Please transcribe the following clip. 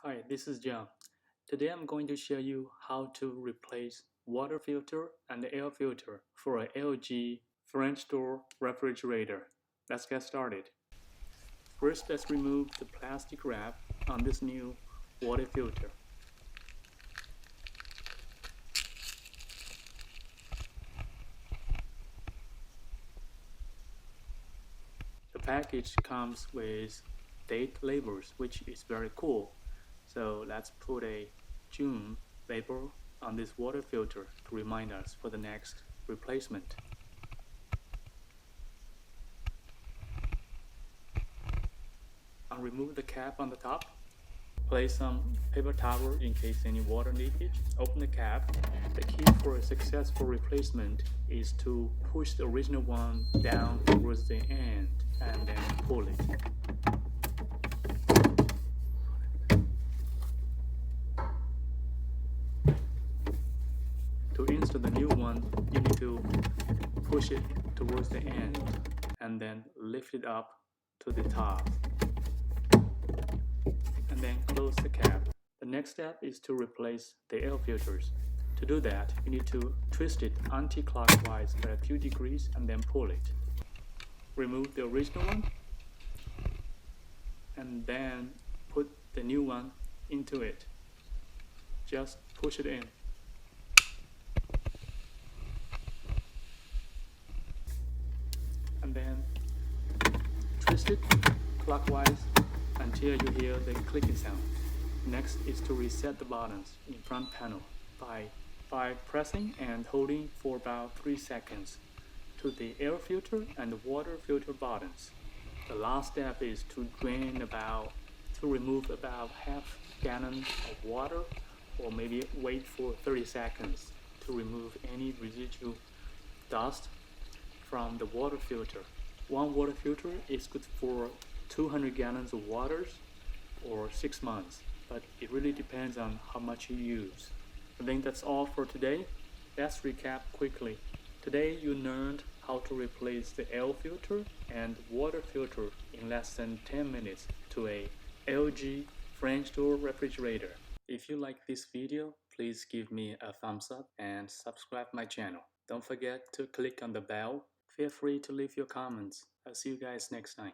Hi, this is John. Today I'm going to show you how to replace water filter and air filter for an LG French door refrigerator. Let's get started. First, let's remove the plastic wrap on this new water filter. The package comes with date labels, which is very cool. So let's put a June label on this water filter to remind us for the next replacement. Remove the cap on the top. Place some paper towel in case any water leakage. Open the cap. The key for a successful replacement is to push the original one down towards the end and then pull it. To install the new one, you need to push it towards the end and then lift it up to the top. And then close the cap. The next step is to replace the air filters. To do that, you need to twist it anti-clockwise by a few degrees and then pull it. Remove the original one and then put the new one into it. Just push it in. And then twist it clockwise until you hear the clicking sound. Next is to reset the buttons in front panel by pressing and holding for about 3 seconds to the air filter and water filter buttons. The last step is to remove about half gallon of water, or maybe wait for 30 seconds to remove any residual dust from the water filter. One water filter is good for 200 gallons of water or 6 months, but it really depends on how much you use. I think that's all for today. Let's recap quickly. Today you learned how to replace the air filter and water filter in less than 10 minutes to a LG French door refrigerator. If you like this video, please give me a thumbs up and subscribe my channel. Don't forget to click on the bell. Feel free to leave your comments. I'll see you guys next time.